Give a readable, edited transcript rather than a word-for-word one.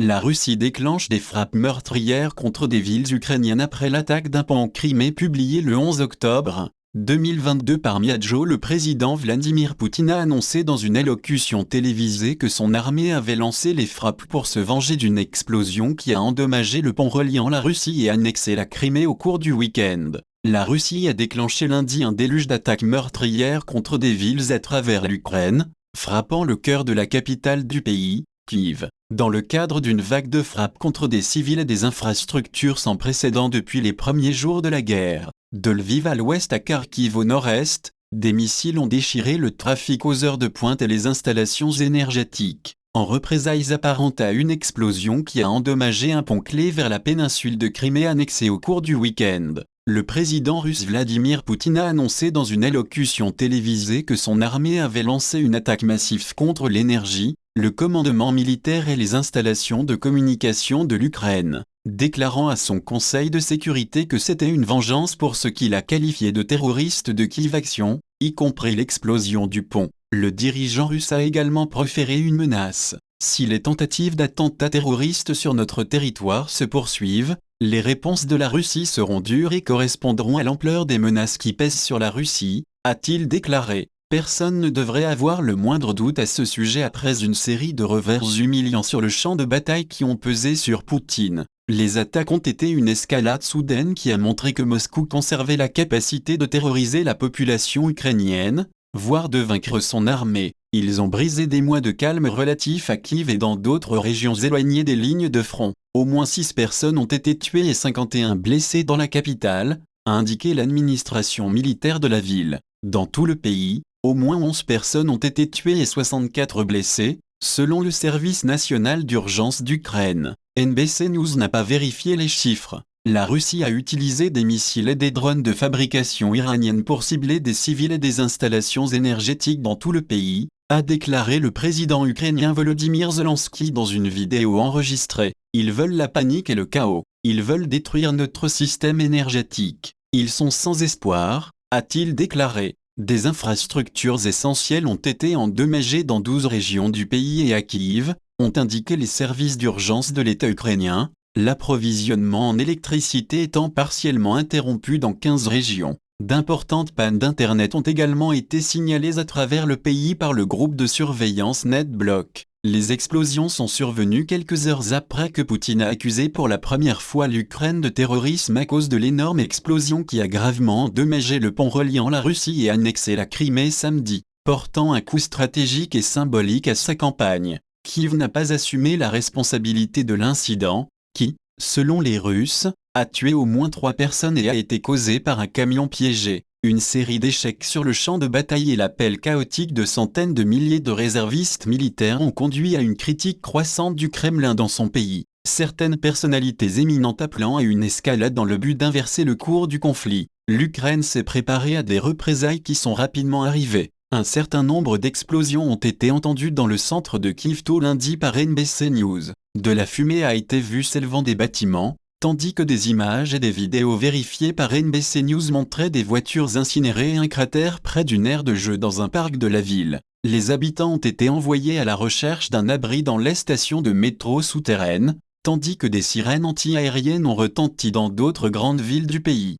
La Russie déclenche des frappes meurtrières contre des villes ukrainiennes après l'attaque d'un pont en Crimée publié le 11 octobre 2022 par Miadjo. Le président Vladimir Poutine a annoncé dans une allocution télévisée que son armée avait lancé les frappes pour se venger d'une explosion qui a endommagé le pont reliant la Russie et annexé la Crimée au cours du week-end. La Russie a déclenché lundi un déluge d'attaques meurtrières contre des villes à travers l'Ukraine, frappant le cœur de la capitale du pays, Kiev, dans le cadre d'une vague de frappes contre des civils et des infrastructures sans précédent depuis les premiers jours de la guerre. De Lviv à l'ouest à Kharkiv au nord-est, des missiles ont déchiré le trafic aux heures de pointe et les installations énergétiques, en représailles apparentes à une explosion qui a endommagé un pont clé vers la péninsule de Crimée annexée au cours du week-end. Le président russe Vladimir Poutine a annoncé dans une allocution télévisée que son armée avait lancé une attaque massive contre l'énergie, le commandement militaire et les installations de communication de l'Ukraine, déclarant à son Conseil de sécurité que c'était une vengeance pour ce qu'il a qualifié de terroristes de Kiev Action, y compris l'explosion du pont. Le dirigeant russe a également proféré une menace. Si les tentatives d'attentats terroristes sur notre territoire se poursuivent, les réponses de la Russie seront dures et correspondront à l'ampleur des menaces qui pèsent sur la Russie, a-t-il déclaré. Personne ne devrait avoir le moindre doute à ce sujet après une série de revers humiliants sur le champ de bataille qui ont pesé sur Poutine. Les attaques ont été une escalade soudaine qui a montré que Moscou conservait la capacité de terroriser la population ukrainienne, voire de vaincre son armée. Ils ont brisé des mois de calme relatif à Kiev et dans d'autres régions éloignées des lignes de front. Au moins 6 personnes ont été tuées et 51 blessées dans la capitale, a indiqué l'administration militaire de la ville. Dans tout le pays, au moins 11 personnes ont été tuées et 64 blessées, selon le service national d'urgence d'Ukraine. NBC News n'a pas vérifié les chiffres. La Russie a utilisé des missiles et des drones de fabrication iranienne pour cibler des civils et des installations énergétiques dans tout le pays, a déclaré le président ukrainien Volodymyr Zelensky dans une vidéo enregistrée. Ils veulent la panique et le chaos. Ils veulent détruire notre système énergétique. Ils sont sans espoir, a-t-il déclaré. Des infrastructures essentielles ont été endommagées dans 12 régions du pays et à Kiev, ont indiqué les services d'urgence de l'État ukrainien, l'approvisionnement en électricité étant partiellement interrompu dans 15 régions. D'importantes pannes d'Internet ont également été signalées à travers le pays par le groupe de surveillance NetBlock. Les explosions sont survenues quelques heures après que Poutine a accusé pour la première fois l'Ukraine de terrorisme à cause de l'énorme explosion qui a gravement endommagé le pont reliant la Russie et annexé la Crimée samedi, portant un coup stratégique et symbolique à sa campagne. Kiev n'a pas assumé la responsabilité de l'incident, qui, selon les Russes, a tué au moins 3 personnes et a été causé par un camion piégé. Une série d'échecs sur le champ de bataille et l'appel chaotique de centaines de milliers de réservistes militaires ont conduit à une critique croissante du Kremlin dans son pays. Certaines personnalités éminentes appelant à une escalade dans le but d'inverser le cours du conflit. L'Ukraine s'est préparée à des représailles qui sont rapidement arrivées. Un certain nombre d'explosions ont été entendues dans le centre de Kiev tôt lundi par NBC News. De la fumée a été vue s'élevant des bâtiments, tandis que des images et des vidéos vérifiées par NBC News montraient des voitures incinérées et un cratère près d'une aire de jeu dans un parc de la ville. Les habitants ont été envoyés à la recherche d'un abri dans les stations de métro souterraines, tandis que des sirènes anti-aériennes ont retenti dans d'autres grandes villes du pays.